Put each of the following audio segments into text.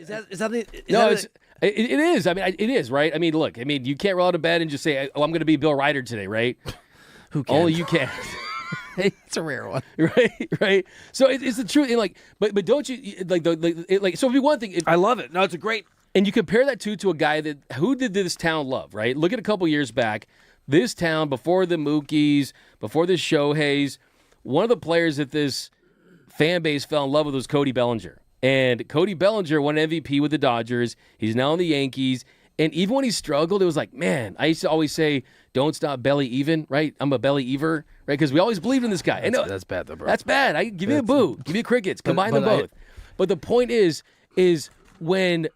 It is. I mean, it is, right? I mean, look, you can't roll out of bed and just say, "Oh, I'm going to be Bill Reiter today," right? Who can? Only you can. It's a rare one, right. So it's the truth. And but don't you like So, if you one thing, I love it. No, it's a great. And you compare that to a guy who did this town love, right? Look at a couple years back, this town before the Mookies, before the Shoheis, one of the players that this fan base fell in love with was Cody Bellinger. And Cody Bellinger won MVP with the Dodgers. He's now in the Yankees. And even when he struggled, it was like, man, I used to always say, don't stop belly even, right? I'm a belly ever, right? Because we always believed in this guy. That's bad, though, bro. That's bad. I give you a boo. Give you crickets. Combine them both. But the point is when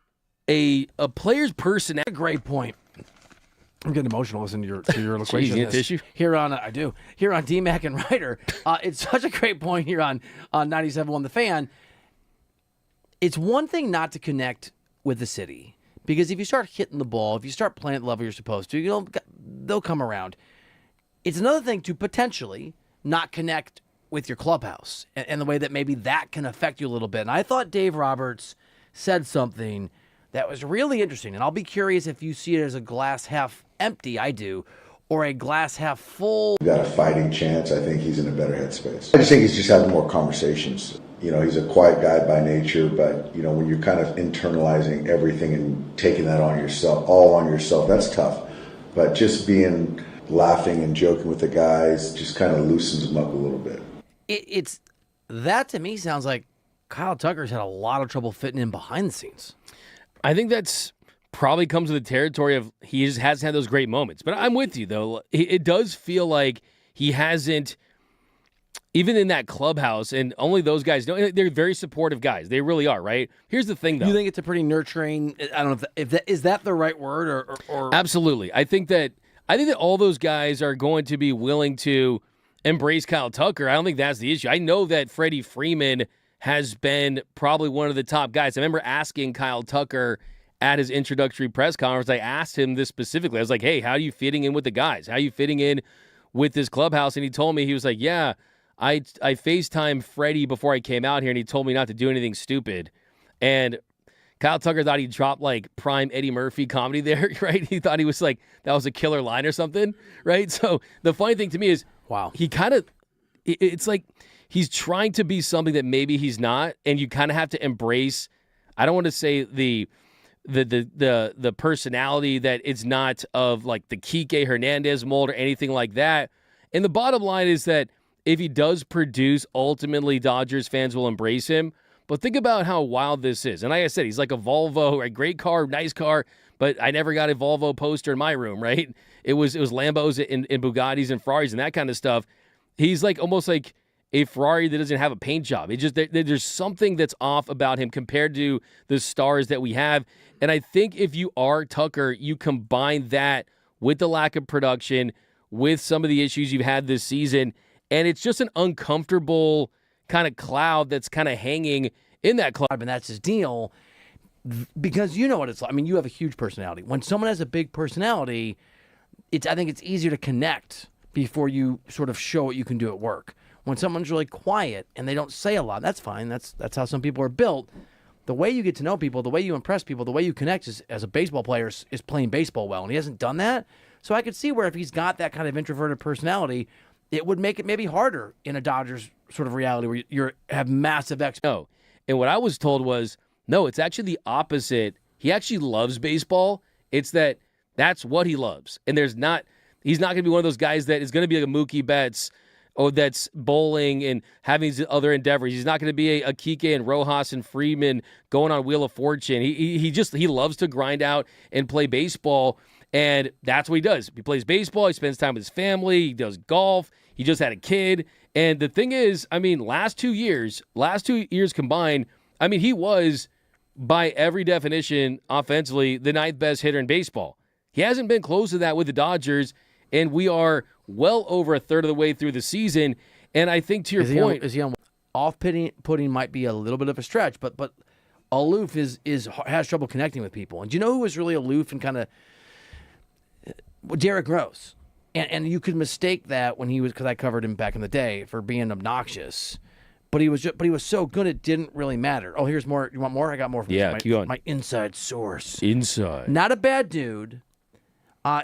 a player's personality. Great point. I'm getting emotional listening to your eloquation. You need a tissue? I do. Here on D-Mac and Reiter, it's such a great point here on 97.1 The Fan. It's one thing not to connect with the city. Because if you start hitting the ball, if you start playing at the level you're supposed to, they'll come around. It's another thing to potentially not connect with your clubhouse and the way that maybe that can affect you a little bit. And I thought Dave Roberts said something that was really interesting. And I'll be curious if you see it as a glass half empty, I do, or a glass half full. Got a fighting chance. I think he's in a better headspace. I just think he's just having more conversations. He's a quiet guy by nature, but, when you're kind of internalizing everything and taking that on yourself, that's tough. But just laughing and joking with the guys just kind of loosens them up a little bit. That to me sounds like Kyle Tucker's had a lot of trouble fitting in behind the scenes. I think that's probably comes with the territory of he just hasn't had those great moments. But I'm with you, though. It does feel like he hasn't, even in that clubhouse, and only those guys know. They're very supportive guys. They really are, right? Here's the thing, though. You think it's a pretty nurturing, I don't know is that the right word? or Absolutely. I think that all those guys are going to be willing to embrace Kyle Tucker. I don't think that's the issue. I know that Freddie Freeman has been probably one of the top guys. I remember asking Kyle Tucker at his introductory press conference, I asked him this specifically. I was like, hey, how are you fitting in with the guys? How are you fitting in with this clubhouse? And he told me, he was like, yeah, I FaceTimed Freddie before I came out here, and he told me not to do anything stupid. And Kyle Tucker thought he dropped like prime Eddie Murphy comedy there, right? He thought he was like, that was a killer line or something, right? So the funny thing to me is, wow, he kind of, it's like he's trying to be something that maybe he's not, and you kind of have to embrace, I don't want to say the personality that it's not of like the Kike Hernandez mold or anything like that. And the bottom line is that if he does produce, ultimately Dodgers fans will embrace him. But think about how wild this is. And like I said, he's like a Volvo, a great car, nice car, but I never got a Volvo poster in my room, right? It was Lambos and Bugattis and Ferraris and that kind of stuff. He's like almost like a Ferrari that doesn't have a paint job. It just there's something that's off about him compared to the stars that we have. And I think if you are Tucker, you combine that with the lack of production, with some of the issues you've had this season, and it's just an uncomfortable kind of cloud that's kind of hanging in that cloud. And that's his deal, because you know what it's like. I mean, you have a huge personality. When someone has a big personality, I think it's easier to connect before you sort of show what you can do at work. When someone's really quiet and they don't say a lot, that's fine. That's how some people are built. The way you get to know people, the way you impress people, the way you connect as a baseball player is playing baseball well, and he hasn't done that. So I could see where if he's got that kind of introverted personality, it would make it maybe harder in a Dodgers sort of reality where you have massive No, and what I was told was, no, it's actually the opposite. He actually loves baseball. It's that's what he loves. And he's not going to be one of those guys that is going to be like a Mookie Betts or that's bowling and having these other endeavors. He's not going to be a Kike and Rojas and Freeman going on Wheel of Fortune. He loves to grind out and play baseball, and that's what he does. He plays baseball. He spends time with his family. He does golf. He just had a kid. And the thing is, I mean, last 2 years combined, I mean, he was, by every definition, offensively, the ninth best hitter in baseball. He hasn't been close to that with the Dodgers, and we are well over a third of the way through the season. And I think to your point, is he on off-putting might be a little bit of a stretch, but aloof has trouble connecting with people. And do you know who was really aloof and kind of Derek Rose? And you could mistake that when he was, because I covered him back in the day, for being obnoxious. But he was so good it didn't really matter. Oh, here's more. You want more? I got more from keep going. My inside source. Inside. Not a bad dude.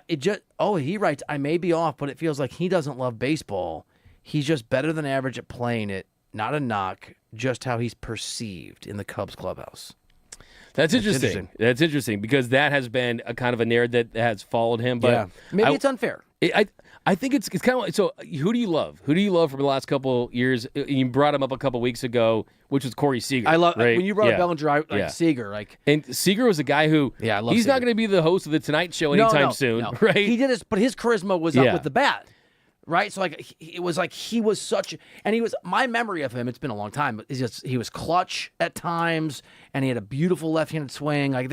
He writes, I may be off, but it feels like he doesn't love baseball. He's just better than average at playing it. Not a knock, just how he's perceived in the Cubs clubhouse. That's interesting. That's interesting because that has been a kind of a narrative that has followed him. But maybe it's unfair. I think it's kind of like, so who do you love? Who do you love from the last couple years? You brought him up a couple weeks ago, which was Corey Seager. I love right? when you brought up Bellinger, Seager. And Seager was a guy who I love he's Seager. not going to be the host of the Tonight Show anytime soon, right? He did but his charisma was up with the bat. Right, so it was like he was my memory of him. It's been a long time, but he was clutch at times, and he had a beautiful left-handed swing. Like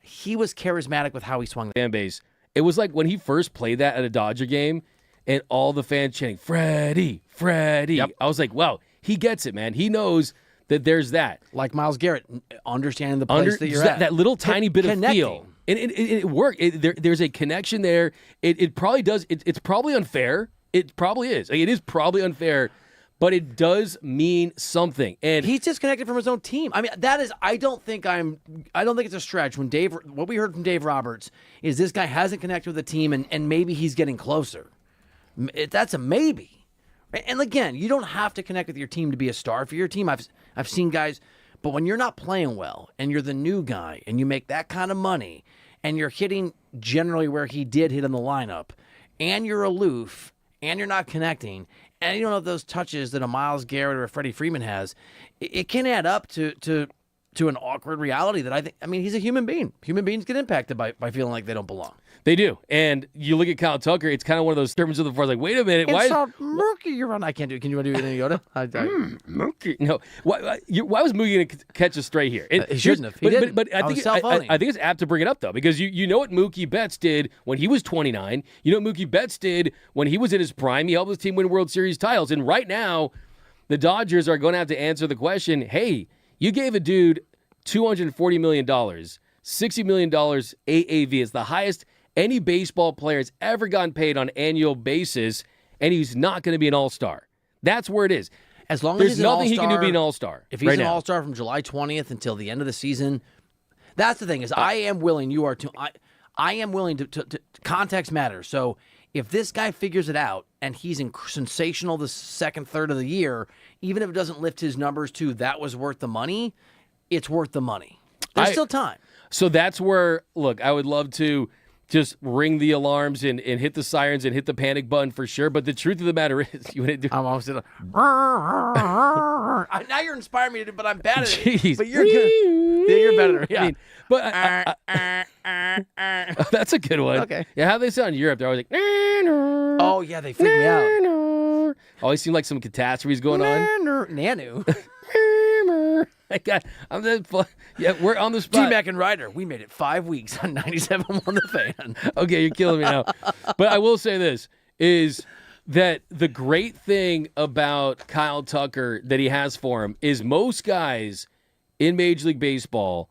he was charismatic with how he swung the fan base. It was like when he first played that at a Dodger game, and all the fans chanting Freddie, Freddie. Yep. I was like, wow, he gets it, man. He knows that there's that. Like Myles Garrett, understanding the place that you're at, that little tiny bit of connecting. feel. And it worked. There's a connection there. It probably does. It's probably unfair. It probably is. Like, it is probably unfair, but it does mean something. And he's disconnected from his own team. I mean, that is. I don't think it's a stretch. What we heard from Dave Roberts is this guy hasn't connected with the team, and maybe he's getting closer. That's a maybe. And again, you don't have to connect with your team to be a star for your team. I've seen guys. But when you're not playing well and you're the new guy and you make that kind of money and you're hitting generally where he did hit in the lineup and you're aloof and you're not connecting and you don't have those touches that a Myles Garrett or a Freddie Freeman has, it can add up to an awkward reality that he's a human being. Human beings get impacted by feeling like they don't belong. They do. And you look at Kyle Tucker, it's kind of one of those terms of the force, like, wait a minute. It's so murky you're on. I can't do it. Can you do anything, Yoda? Murky. No. Why was Mookie going to catch a stray here? He shouldn't have. He didn't. But I think it's apt to bring it up, though, because you know what Mookie Betts did when he was 29. You know what Mookie Betts did when he was in his prime. He helped his team win World Series titles. And right now, the Dodgers are going to have to answer the question, hey, you gave a dude $240 million, $60 million AAV. It's the highest any baseball player has ever gotten paid on an annual basis, and he's not going to be an all-star. That's where it is. As long as there's he's nothing an he can do to be an all-star. If he's an all-star from July 20th until the end of the season, that's the thing is I am willing to context matters. So if this guy figures it out and he's sensational the second third of the year, even if it doesn't lift his numbers to that was worth the money, it's worth the money. There's still time. So that's where, look, I would love to just ring the alarms and hit the sirens and hit the panic button for sure. But the truth of the matter is, you want to do. I'm almost now you're inspiring me to do, but I'm bad at it. Jeez. But you're good. Yeah, you're better. Yeah. That's a good one. Okay. Yeah, how they sound in Europe? They're always like. Oh yeah, they freak me out. Always seem like some catastrophes going on. Nanu. We're on the spot. D-Mac and Reiter, we made it 5 weeks on 97.1 The Fan. Okay, you're killing me now. But I will say this, is that the great thing about Kyle Tucker that he has for him is most guys in Major League Baseball,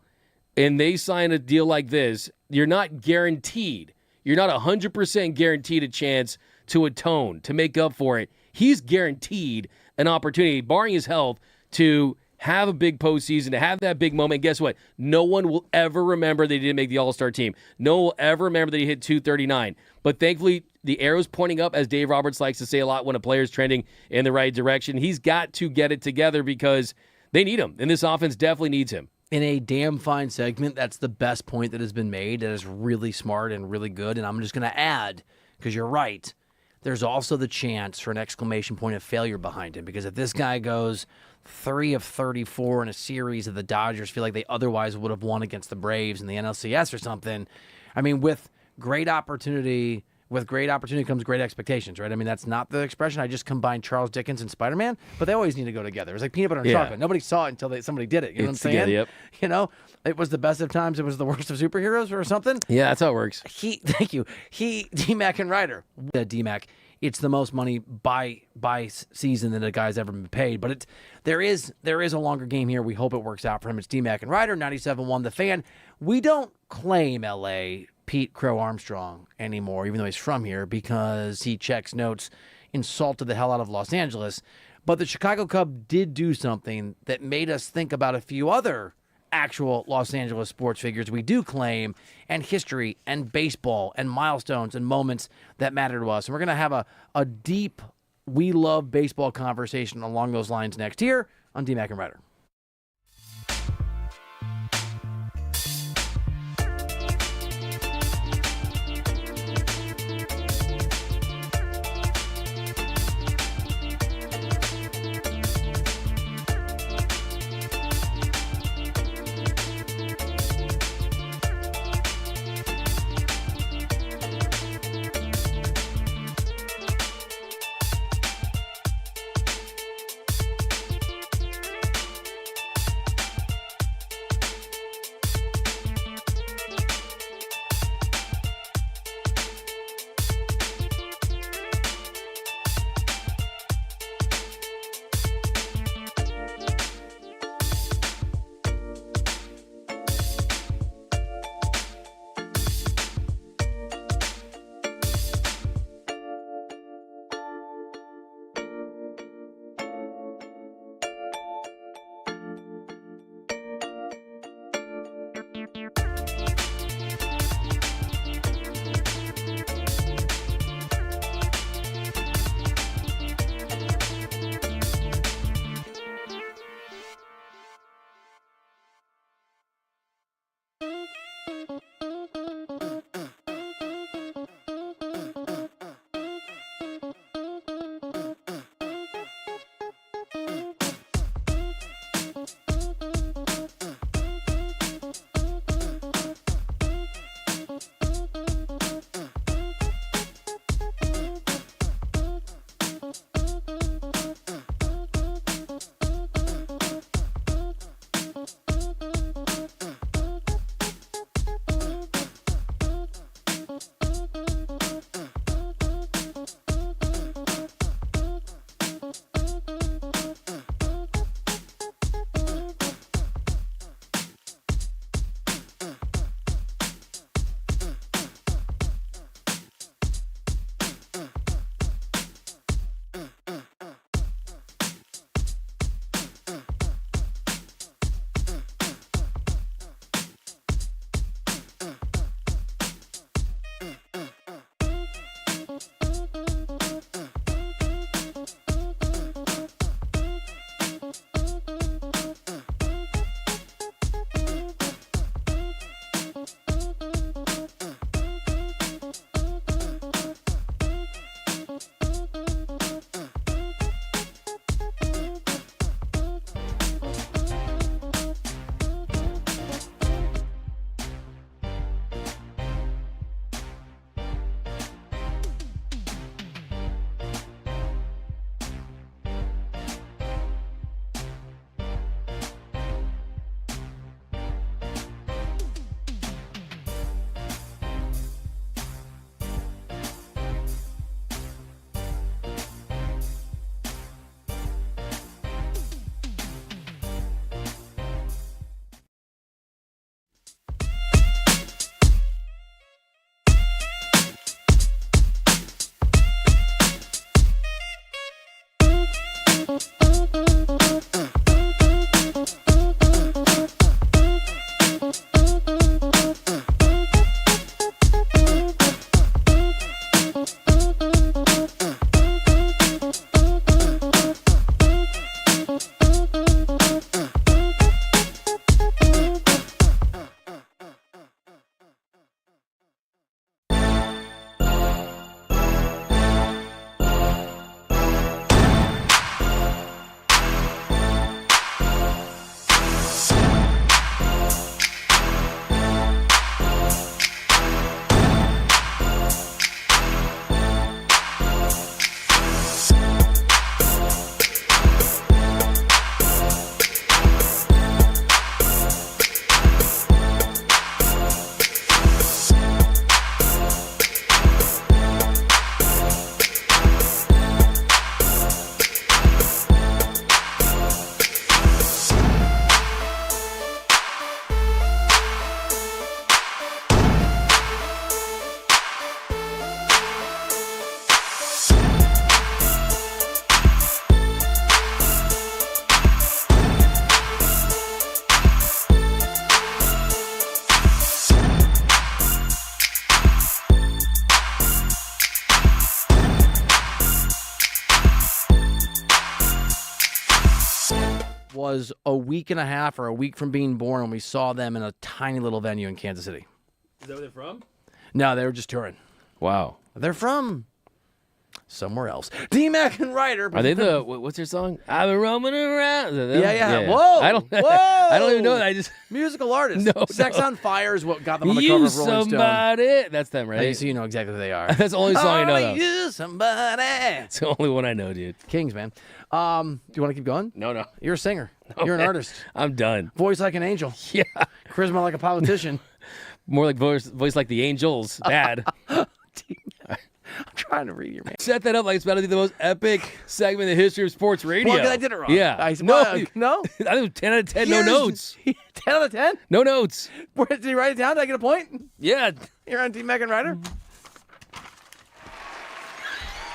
and they sign a deal like this, you're not guaranteed. You're not 100% guaranteed a chance to atone, to make up for it. He's guaranteed an opportunity, barring his health, to have a big postseason, to have that big moment. Guess what? No one will ever remember that he didn't make the All-Star team. No one will ever remember that he hit 239. But thankfully, the arrow's pointing up, as Dave Roberts likes to say a lot when a player's trending in the right direction. He's got to get it together because they need him, and this offense definitely needs him. In a damn fine segment, that's the best point that has been made. That is really smart and really good. And I'm just going to add, because you're right, there's also the chance for an exclamation point of failure behind him. Because if this guy goes 3 of 34 in a series that the Dodgers feel like they otherwise would have won against the Braves in the NLCS or something, I mean, with great opportunity comes great expectations, right? I mean, that's not the expression. I just combined Charles Dickens and Spider-Man, but they always need to go together. It's like peanut butter and chocolate. Nobody saw it until somebody did it. You know what I'm saying? Together, yep. You know, it was the best of times. It was the worst of superheroes or something. Yeah, that's how it works. Thank you. D-Mac and Reiter. D-Mac. It's the most money by season that a guy's ever been paid. But there is a longer game here. We hope it works out for him. It's D-Mac and Reiter, 97.1 The Fan. We don't claim L.A. Pete Crow Armstrong anymore, even though he's from here, because he checks notes insulted the hell out of Los Angeles. But the Chicago Cub did do something that made us think about a few other actual Los Angeles sports figures we do claim, and history and baseball and milestones and moments that matter to us. And we're going to have a deep We Love Baseball conversation along those lines next here on DMAC and Reiter. was a week and a half or a week from being born when we saw them in a tiny little venue in Kansas City. Is that where they're from? No, they were just touring. Wow. They're from somewhere else. D-Mac and Reiter. Are they what's their song? I've been roaming around. Is that them? Yeah. Whoa. I don't even know that. I just musical artists. No, Sex no. on Fire is what got them on the you cover of Rolling Stone. somebody. That's them, right? So you know exactly who they are. That's the only song I know. Though. You somebody. It's the only one I know, dude. Kings, man. Do you want to keep going? No. You're a singer. No, You're an man. artist. I'm done. Voice like an angel. Yeah. Charisma like a politician. More like voice like the Angels. Bad. I'm trying to read your man. Set that up like it's about to be the most epic segment in the history of sports radio. Well, 'cause I did it wrong. Yeah. No. I think it was 10 out of 10, no notes. 10 out of 10? No notes. Did he write it down? Did I get a point? Yeah. You're on D-Mac and Reiter?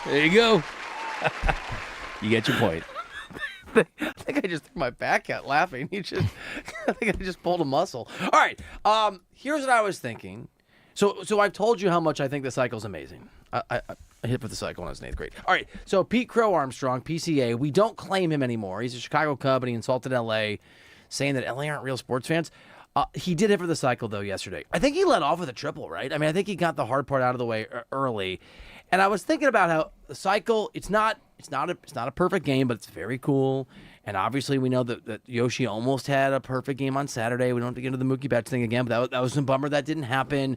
There you go. You get your point. I think I just threw my back out laughing. I think I just pulled a muscle. All right. Here's what I was thinking. So I've told you how much I think the cycle's amazing. I hit for the cycle when I was in 8th grade. All right. So Pete Crow Armstrong, PCA, we don't claim him anymore. He's a Chicago Cub and he insulted LA, saying that LA aren't real sports fans. He did hit for the cycle though yesterday. I think he led off with a triple, right? I mean, I think he got the hard part out of the way early. And I was thinking about how the cycle, it's not a perfect game, but it's very cool. And obviously we know that Yoshi almost had a perfect game on Saturday. We don't have to get into the Mookie Betts thing again, but that was a bummer that didn't happen.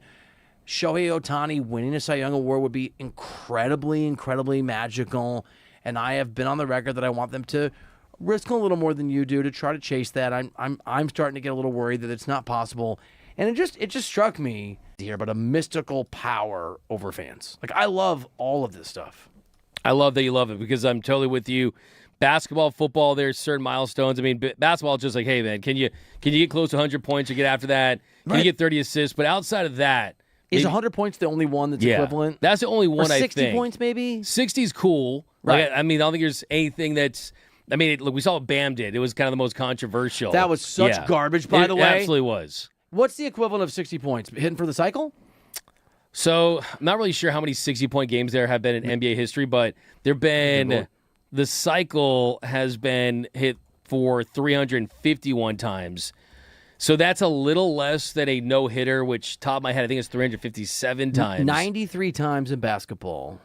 Shohei Ohtani winning a Cy Young Award would be incredibly, incredibly magical. And I have been on the record that I want them to risk a little more than you do to try to chase that. I'm starting to get a little worried that it's not possible. And it just struck me here, but a mystical power over fans. Like, I love all of this stuff. I love that you love it because I'm totally with you. Basketball, football, there's certain milestones. I mean, basketball is just like, hey, man, can you get close to 100 points or get after that? Can you get 30 assists? But outside of that, is 100 points the only one that's equivalent? That's the only one, or I 60 think. 60 points, maybe? 60's cool. Right. Like, I mean, I don't think there's anything that's... I mean, look, we saw what Bam did. It was kind of the most controversial. That was such garbage, by the way. It absolutely was. What's the equivalent of 60 points? Hitting for the cycle? So, I'm not really sure how many 60-point games there have been in NBA history, but there've been... The cycle has been hit for 351 times. So that's a little less than a no-hitter, which, top of my head, I think it's 357 times. 93 times in basketball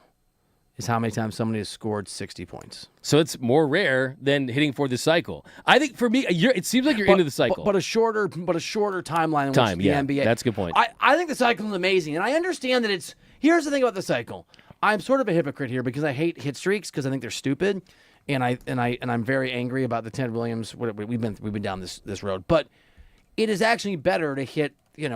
is how many times somebody has scored 60 points. So it's more rare than hitting for the cycle. I think for me, it seems like you're into the cycle. But a shorter timeline than the NBA. That's a good point. I think the cycle is amazing, and I understand that it's... Here's the thing about the cycle. I'm sort of a hypocrite here because I hate hit streaks because I think they're stupid, and I'm very angry about the Ted Williams. We've been down this road, but it is actually better to hit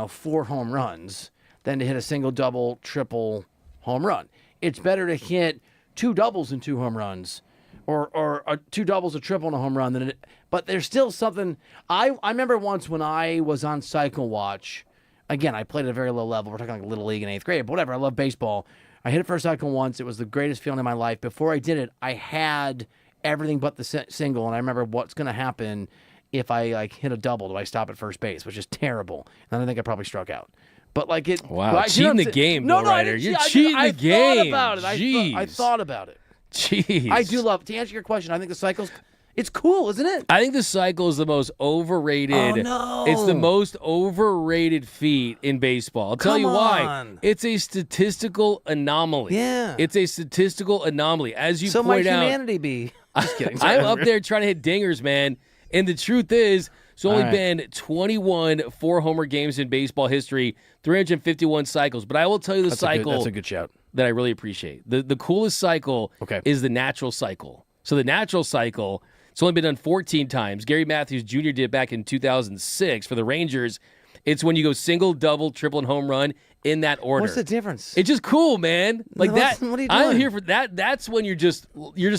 4 home runs than to hit a single, double, triple home run. It's better to hit 2 doubles and 2 home runs, or 2 doubles, a triple, and a home run. But there's still something. I remember once when I was on Cycle Watch. Again, I played at a very low level. We're talking like Little League in 8th grade, but whatever. I love baseball. I hit it for a cycle once. It was the greatest feeling in my life. Before I did it, I had everything but the single, and I remember what's going to happen if I hit a double. Do I stop at first base, which is terrible. And I think I probably struck out. But like it... Wow, cheating the game, though, Reiter. You're cheating the game. I thought about it. Jeez. I thought about it. Jeez. I do love... To answer your question, I think the cycle's... It's cool, isn't it? I think the cycle is the most overrated. Oh, no. It's the most overrated feat in baseball. I'll tell you why. It's a statistical anomaly. Yeah. It's a statistical anomaly. As you so point might out. humanity be. Just kidding. I'm up there trying to hit dingers, man. And the truth is, it's only right. been 21 4-homer games in baseball history, 351 cycles. But I will tell you that's a good shout. That I really appreciate. The coolest cycle is the natural cycle. So the natural cycle... It's only been done 14 times. Gary Matthews Jr. did it back in 2006 for the Rangers. It's when you go single, double, triple, and home run in that order. What's the difference? It's just cool, man. Like that. What are you doing? I'm here for that. That's when you're just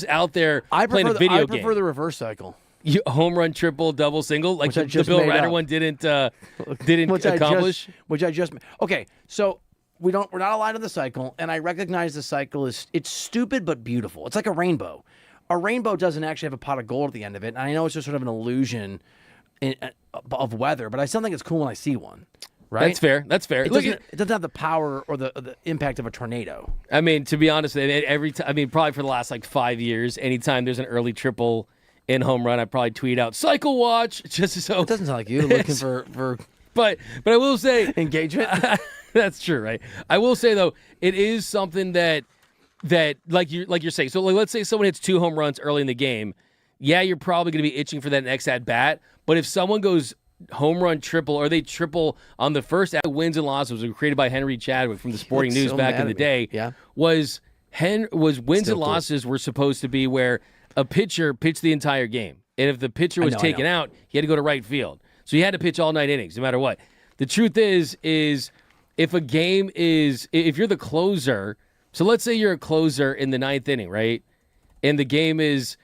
out there playing a video game. I prefer the reverse cycle. Home run, triple, double, single, like the just Bill made Reiter up. one didn't accomplish. Which I just okay. So we're not aligned on the cycle, and I recognize the cycle it's stupid but beautiful. It's like a rainbow. A rainbow doesn't actually have a pot of gold at the end of it, and I know it's just sort of an illusion of weather, but I still think it's cool when I see one. Right? That's fair. It doesn't have the power or the impact of a tornado. I mean, to be honest, every time, probably for the last 5 years, anytime there's an early triple in home run, I'd probably tweet out cycle watch just so. It doesn't sound like you looking for But I will say engagement. that's true, right? I will say though, it is something that like you're saying. So let's say someone hits 2 home runs early in the game. Yeah, you're probably going to be itching for that next at bat. But if someone goes home run triple or they triple on the first wins and losses were created by Henry Chadwick from the Sporting News back in the day. Yeah. Was wins Still and losses were supposed to be where a pitcher pitched the entire game. And if the pitcher was taken out, he had to go to right field. So he had to pitch all 9 innings, no matter what. The truth is if a game is, if you're the closer, so let's say you're a closer in the 9th inning, right? And the game is,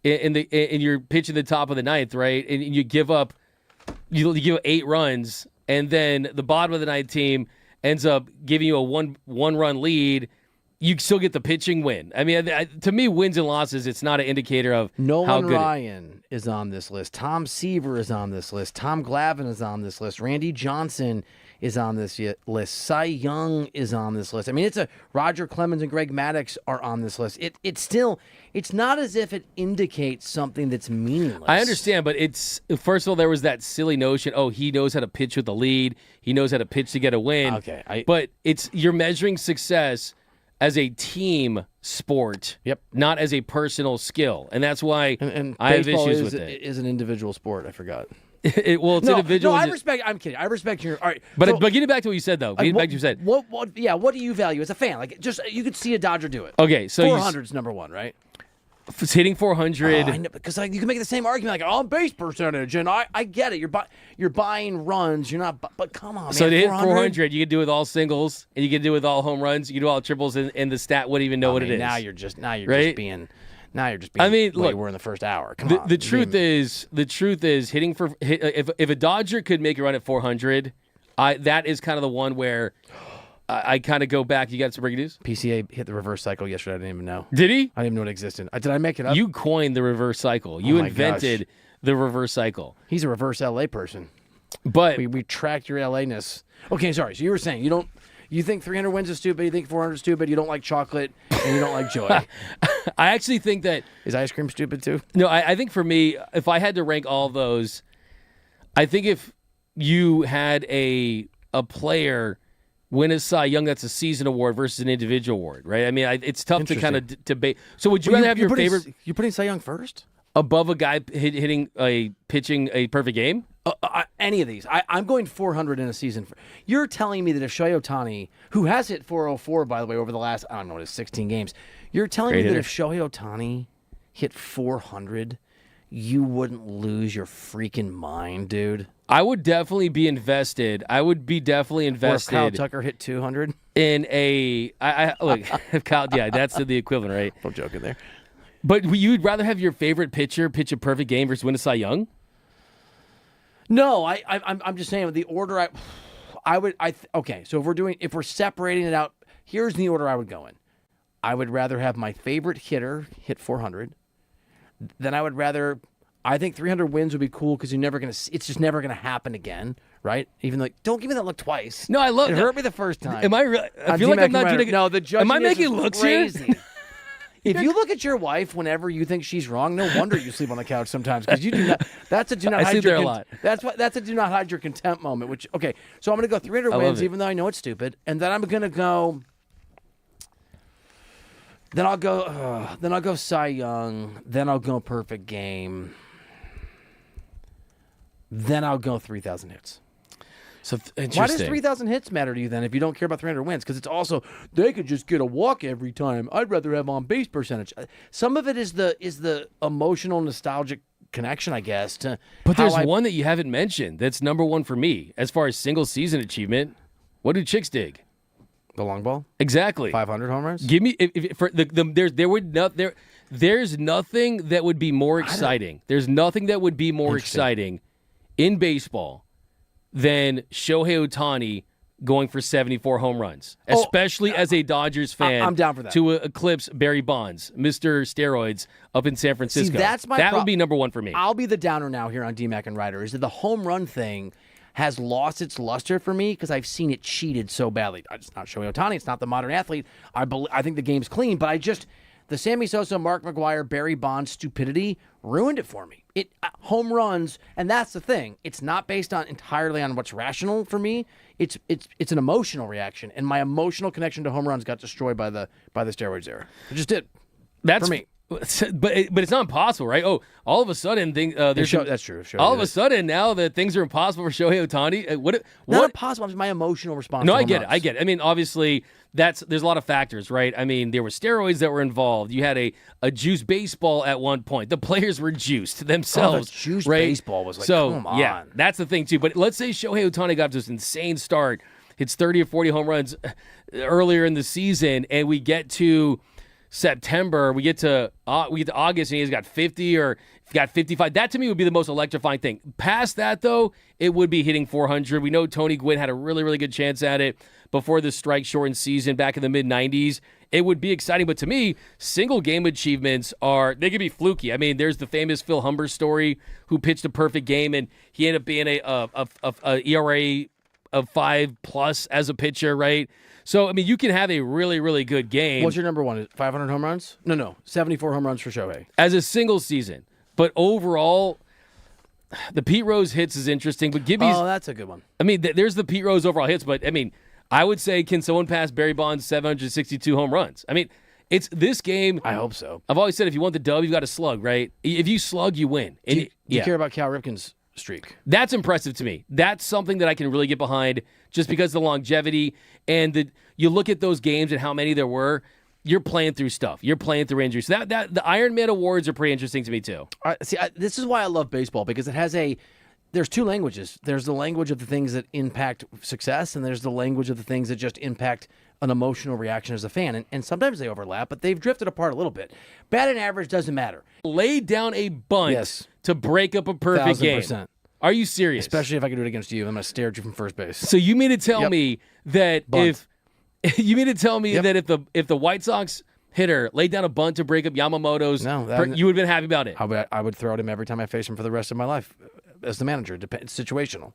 and you're pitching the top of the 9th, right? And you give up 8 runs, and then the bottom of the 9th team ends up giving you a one run lead. You still get the pitching win. I mean, to me, wins and losses, it's not an indicator of how good. Ryan is on this list. Tom Seaver is on this list. Tom Glavine is on this list. Randy Johnson is on this list. Cy Young is on this list. I mean, Roger Clemens and Greg Maddux are on this list. It's not as if it indicates something that's meaningless. I understand, but first of all, there was that silly notion, he knows how to pitch with the lead. He knows how to pitch to get a win. Okay. But you're measuring success as a team sport, not as a personal skill. And that's why and I have baseball issues with it. Is an individual sport. I forgot. It's individual. No, I'm kidding. I respect your. All right. But getting back to what you said, though. Getting back to what you said. What do you value as a fan? Like, just you could see a Dodger do it. Okay, so 400's number one, right? Hitting 400. I know, because you can make the same argument, like on base percentage, and I get it. You're buying runs. You're not. But come on, man. So to hit 400, you can do it with all singles, and you can do it with all home runs. You can do all triples, and the stat wouldn't even know what it is. Now you're just being. I mean, look, we're in the first hour. Come on. The truth is hitting for if a Dodger could make a run at 400, that is kind of the one where I kind of go back. You got some breaking news? PCA hit the reverse cycle yesterday. I didn't even know. Did he? I didn't even know it existed. Did I make it up? You coined the reverse cycle. You invented the reverse cycle. He's a reverse LA person. But we tracked your LA-ness. Okay, sorry. So you were saying you think 300 wins is stupid, you think 400 is stupid, you don't like chocolate, and you don't like joy. I actually think that... Is ice cream stupid too? No, I think for me, if I had to rank all of those, I think if you had a player win a Cy Young, that's a season award versus an individual award, right? I mean, it's tough to kind of debate. So would you rather have your favorite... You're putting Cy Young first? Above a guy pitching a perfect game? Any of these. I'm going 400 in a season. You're telling me that if Shohei Ohtani, who has hit 404, by the way, over the last, 16 games, you're telling me that if Shohei Ohtani hit 400, you wouldn't lose your freaking mind, dude? I would definitely be invested. Or if Kyle Tucker hit 200? In look, if Kyle, that's the equivalent, right? I'm joking there. But you'd rather have your favorite pitcher pitch a perfect game versus win a Cy Young? No, I'm just saying the order okay, so if we're separating it out, here's the order I would go in. I would rather have my favorite hitter hit 400. Then I think 300 wins would be cool because it's just never gonna happen again, right? Even though, don't give me that look twice. No, I love it. Hurt me the first time. Am I really? I feel like I'm not doing it. No, the judging. Am I making looks crazy. here? If you look at your wife whenever you think she's wrong, no wonder you sleep on the couch sometimes because you do not. That's a do not. I sleep there a lot. That's a do not hide your contempt moment. Which okay, so I'm going to go 300 wins, even though I know it's stupid, and then I'm going to go. Then I'll go Cy Young. Then I'll go perfect game. Then I'll go 3,000 hits. So why does 3,000 hits matter to you then if you don't care about 300 wins? Because it's also they could just get a walk every time. I'd rather have on base percentage. Some of it is the emotional nostalgic connection, I guess. But there's one that you haven't mentioned that's number one for me as far as single season achievement. What do chicks dig? The long ball. Exactly. 500 home runs. Give me there's nothing that would be more exciting. There's nothing that would be more exciting in baseball than Shohei Ohtani going for 74 home runs, especially as a Dodgers fan. I'm down for that. To eclipse Barry Bonds, Mr. Steroids up in San Francisco. See, that would be number one for me. I'll be the downer now here on DMAC and Reiter, is that the home run thing has lost its luster for me because I've seen it cheated so badly. It's not Shohei Ohtani. It's not the modern athlete. I think the game's clean, but The Sammy Sosa, Mark McGwire, Barry Bonds stupidity ruined it for me. Home runs, and that's the thing. It's not based on entirely on what's rational for me. It's an emotional reaction, and my emotional connection to home runs got destroyed by the steroids era. It just did. That's for me. But it's not impossible, right? Oh, all of a sudden, That's true. All of a sudden, now that things are impossible for Shohei Ohtani. What? Not impossible. It's my emotional response. No, to I home get it. runs. I get it. I mean, obviously, there's a lot of factors, right? I mean, there were steroids that were involved. You had a juiced baseball at one point. The players were juiced themselves. Juiced right? baseball was like, so, come on. Yeah, that's the thing, too. But let's say Shohei Ohtani got this insane start, hits 30 or 40 home runs earlier in the season, and we get to September, we get to August, and he's got 50 or got 55. That to me would be the most electrifying thing. Past that, though, it would be hitting 400. We know Tony Gwynn had a really, really good chance at it before the strike-shortened season back in the mid-'90s. It would be exciting, but to me, single-game achievements they could be fluky. I mean, there's the famous Phil Humber story, who pitched a perfect game, and he ended up being a ERA of 5+ as a pitcher, right? So, I mean, you can have a really, really good game. What's your number one? 500 home runs? No. 74 home runs for Shohei. As a single season. But overall, the Pete Rose hits is interesting. But Gibby's... Oh, that's a good one. I mean, there's the Pete Rose overall hits. But, I mean, I would say, can someone pass Barry Bonds' 762 home runs? I mean, it's this game... I hope so. I've always said, if you want the dub, you've got to slug, right? If you slug, you win. Do you care about Cal Ripken's streak? That's impressive to me. That's something that I can really get behind just because of the longevity and you look at those games and how many there were. You're playing through stuff. You're playing through injuries. So that the Iron Man Awards are pretty interesting to me too. This is why I love baseball, because it has there's two languages. There's the language of the things that impact success, and there's the language of the things that just impact an emotional reaction as a fan. And sometimes they overlap, but they've drifted apart a little bit. Batting average doesn't matter. Lay down a bunt to break up a perfect 1,000%. game. Are you serious? Especially if I can do it against you. I'm going to stare at you from first base. So you mean to tell me that Bunt. if the White Sox hitter laid down a bunt to break up Yamamoto's, you would have been happy about it? I would throw at him every time I face him for the rest of my life as the manager. It's situational.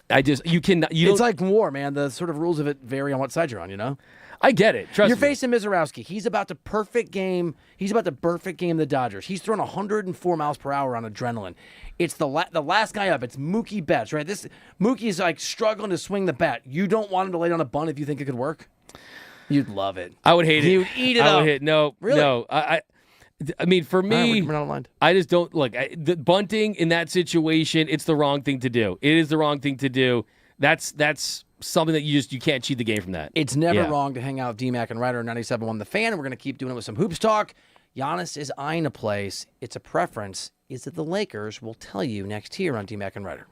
It's like war, man. The sort of rules of it vary on what side you're on, you know? I get it. Trust me. You're facing Mizorowski. He's about to perfect game the Dodgers. He's throwing 104 miles per hour on adrenaline. It's the last guy up. It's Mookie Betts, right? Mookie is like struggling to swing the bat. You don't want him to lay down a bunt if you think it could work? You'd love it. I would hate it. You'd eat it up. I would hate No. Really? No. I mean, for me, we're not aligned. I just don't look. The bunting in that situation, it's the wrong thing to do. It is the wrong thing to do. That's something that you can't cheat the game from that. It's never wrong to hang out with D-Mac and Reiter 97.1 The Fan, and we're going to keep doing it with some hoops talk. Giannis is eyeing a place. It's a preference. Is it the Lakers? We'll tell you next here on D-Mac and Reiter.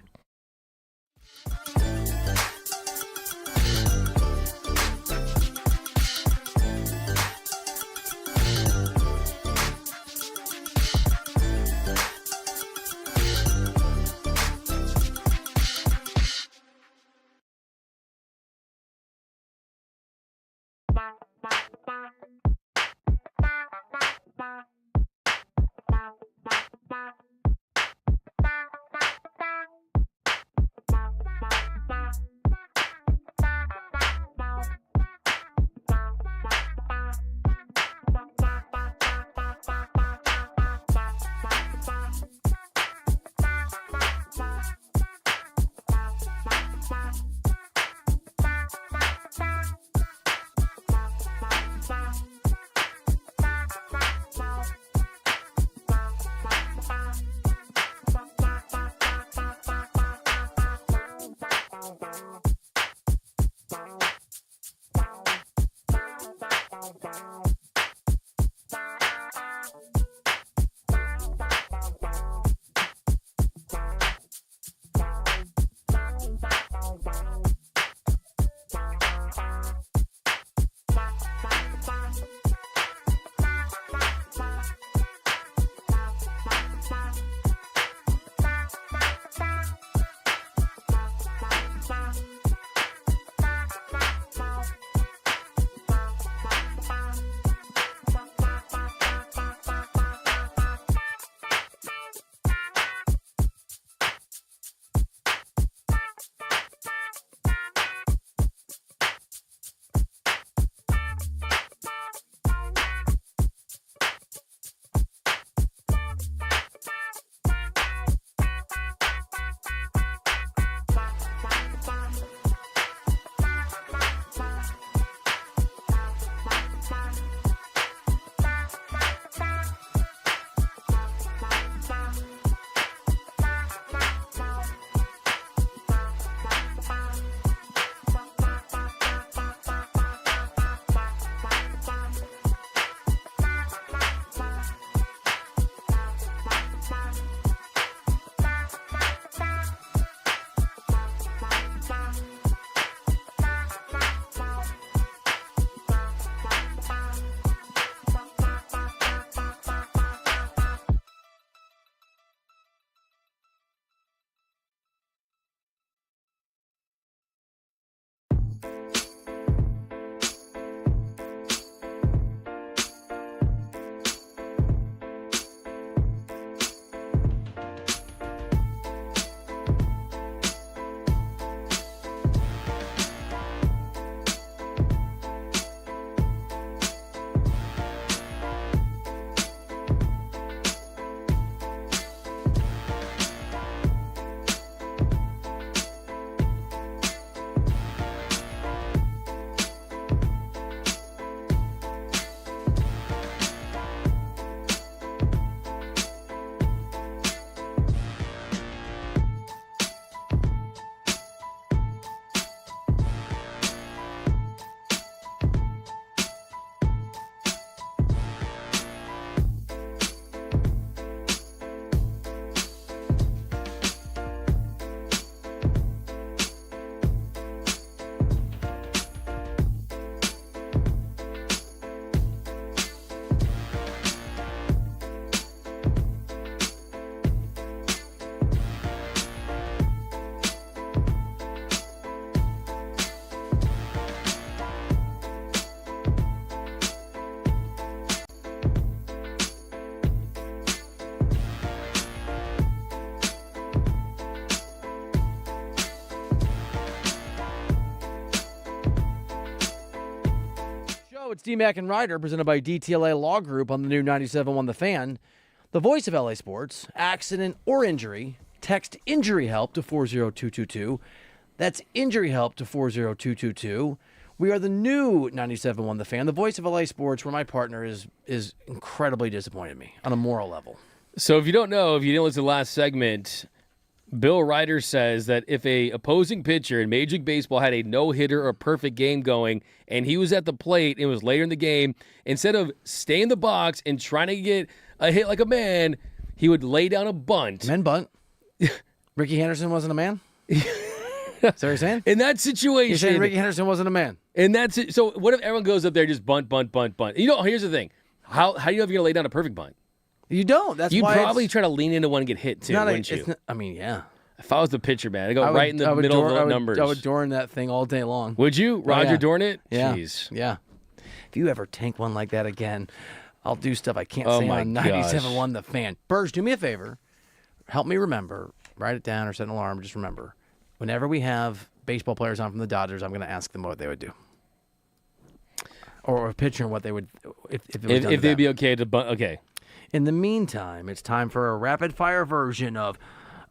It's D-Mac and Reiter, presented by DTLA Law Group on the new 97.1 The Fan. The voice of LA sports. Accident or injury, text injury help to 40222. That's injury help to 40222. We are the new 97.1 The Fan, the voice of LA sports, where my partner is incredibly disappointed in me on a moral level. So if you don't know, if you didn't listen to the last segment, Bill Reiter says that if a opposing pitcher in Major League Baseball had a no-hitter or perfect game going, and he was at the plate and it was later in the game, instead of staying in the box and trying to get a hit like a man, he would lay down a bunt. Men bunt. Ricky Henderson wasn't a man? Is that what you're saying? In that situation. You're saying Ricky Henderson wasn't a man? And that's it. So what if everyone goes up there just bunt, bunt, bunt, bunt? You know, here's the thing. How do you know if you're going to lay down a perfect bunt? You don't. That's You'd why probably try to lean into one and get hit too, wouldn't you? Yeah. If I was the pitcher, man, I'd go right in the middle of the numbers. I would Dorn that thing all day long. Would you? Roger yeah. Dorn it? Yeah. Jeez. Yeah. If you ever tank one like that again, I'll do stuff I can't Oh say my on gosh. 97.1 The Fan. Burge, do me a favor. Help me remember. Write it down or set an alarm. Just remember. Whenever we have baseball players on from the Dodgers, I'm going to ask them what they would do. Or a pitcher what they would, if it was done to If they'd them. be okay to bunt. Okay. In the meantime, it's time for a rapid-fire version of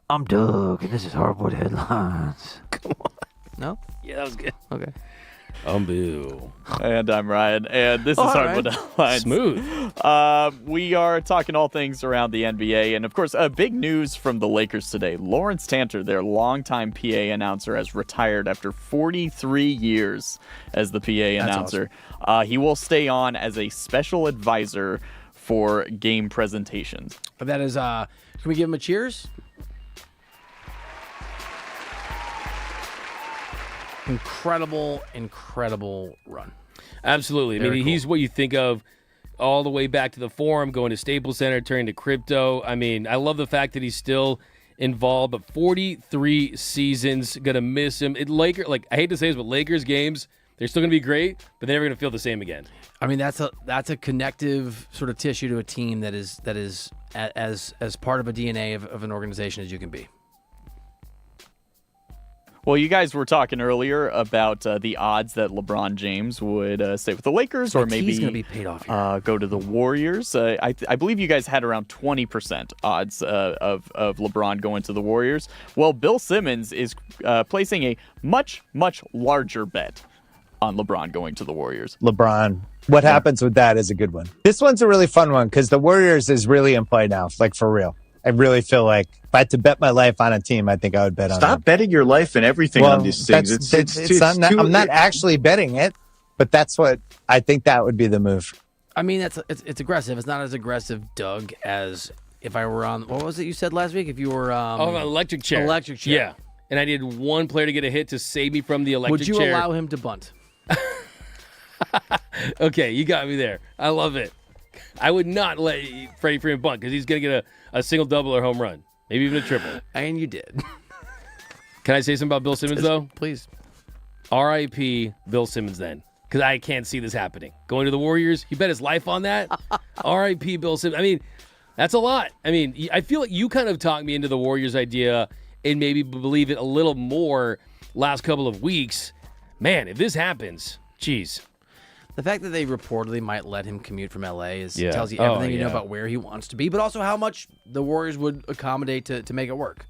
I'm Doug, and this is Hardwood Headlines. Come on. No? Yeah, that was good. Okay. Bill. And I'm Ryan, and this is All Hardwood right. Headlines. Smooth. We are talking all things around the NBA, and of course, big news from the Lakers today. Lawrence Tanter, their longtime PA announcer, has retired after 43 years as the PA announcer. He will stay on as a special advisor for game presentations. But that is, can we give him a cheers? Incredible run. Absolutely. I Very mean, he's what you think of all the way back to the Forum, going to Staples Center, turning to crypto. I mean, I love the fact that he's still involved, but 43 seasons, gonna miss him. I hate to say this, but Lakers games, they're still gonna be great, but they're never gonna feel the same again. I mean, that's a connective sort of tissue to a team that is as part of a DNA of an organization as you can be. Well, you guys were talking earlier about the odds that LeBron James would stay with the Lakers, or maybe he's going to be paid off here. go to the Warriors. I believe you guys had around 20% odds of LeBron going to the Warriors. Well, Bill Simmons is placing a much larger bet on LeBron going to the Warriors. LeBron. What happens with that is a good one. This one's a really fun one because the Warriors is really in play now, like for real. I really feel like if I had to bet my life on a team, I think I would bet on them. Stop betting your life and everything on these things. I'm not actually betting it, but that's what I think that would be the move. I mean, it's aggressive. It's not as aggressive, Doug, as if I were on, what was it you said last week? If you were an electric chair. Electric chair. Yeah. And I needed one player to get a hit to save me from the electric chair. Would you allow him to bunt? Okay, you got me there. I love it. I would not let Freddie Freeman bunt because he's going to get a single, double, or home run. Maybe even a triple. And you did. Can I say something about Bill Simmons, though? Please. R.I.P. Bill Simmons, then. Because I can't see this happening. Going to the Warriors, he bet his life on that? R.I.P. Bill Simmons. I mean, that's a lot. I mean, I feel like you kind of talked me into the Warriors idea and maybe believe it a little more last couple of weeks. Man, if this happens, geez. The fact that they reportedly might let him commute from L.A. Yeah. tells you everything you know yeah. about where he wants to be, but also how much the Warriors would accommodate to make it work.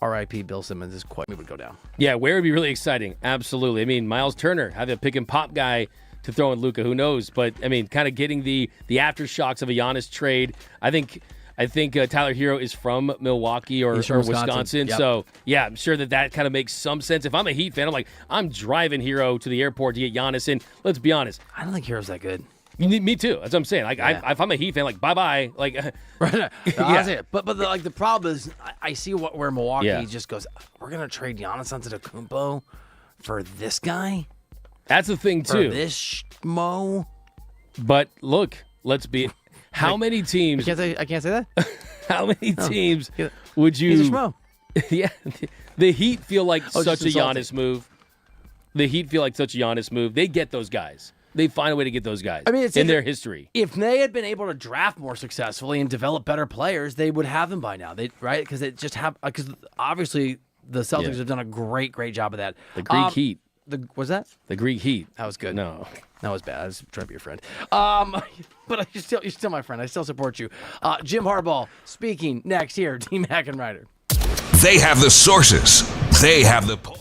R.I.P. Bill Simmons is quite would go down. Yeah, where would be really exciting. Absolutely. I mean, Miles Turner, have a pick and pop guy to throw in Luka. Who knows? But, I mean, kind of getting the aftershocks of a Giannis trade. I think Tyler Hero is from Milwaukee or Wisconsin. Yep. So, yeah, I'm sure that kind of makes some sense. If I'm a Heat fan, I'm driving Hero to the airport to get Giannis. And let's be honest. I don't think Hero's that good. Me too. That's what I'm saying. If I'm a Heat fan, bye-bye. Right. Yeah. But the problem is I see where Milwaukee just goes, we're going to trade Giannis Antetokounmpo for this guy? That's the thing, too. For this schmo? But, look, let's be... How many teams... I can't say that? How many teams would you... He's a schmo. Yeah. The Heat feel like such a just Giannis move. The Heat feel like such a Giannis move. They get those guys. They find a way to get those guys in their history. If they had been able to draft more successfully and develop better players, they would have them by now. Right? Because obviously the Celtics have done a great job of that. The Greek Heat. Was that? The Greek Heat. That was good. No. That was bad. I was trying to be your friend. But you're still my friend. I still support you. Jim Harbaugh speaking next here. D-Mac and Reiter. They have the sources. They have the poll.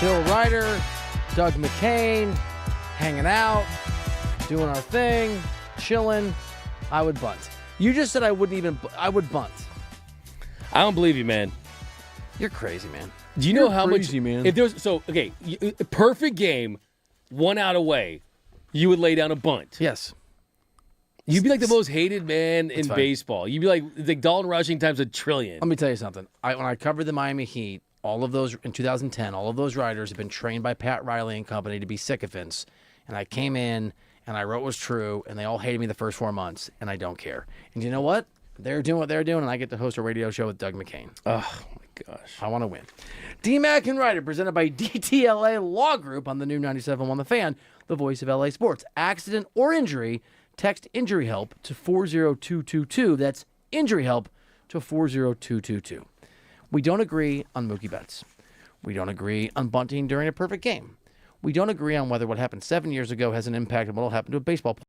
Bill Reiter, Doug McCain, hanging out, doing our thing, chilling, I would bunt. You just said I would bunt. I don't believe you, man. You're crazy, man. Do you know how crazy, much? man. If there was perfect game, 1 out away, you would lay down a bunt. Yes. You'd be like the most hated man in fine. baseball. You'd be like Dalton Rushing times a trillion. Let me tell you something. When I covered the Miami Heat, all of those in 2010, all of those writers have been trained by Pat Riley and company to be sycophants. And I came in and I wrote what was true, and they all hated me the first 4 months, and I don't care. And you know what? They're doing what they're doing, and I get to host a radio show with Doug McCain. Oh my gosh. I want to win. DMAC and Reiter, presented by DTLA Law Group on the new 97.1 The Fan, the voice of LA sports. Accident or injury, text injury help to 40222. That's injury help to 40222. We don't agree on Mookie Betts. We don't agree on bunting during a perfect game. We don't agree on whether what happened 7 years ago has an impact on what will happen to a baseball player.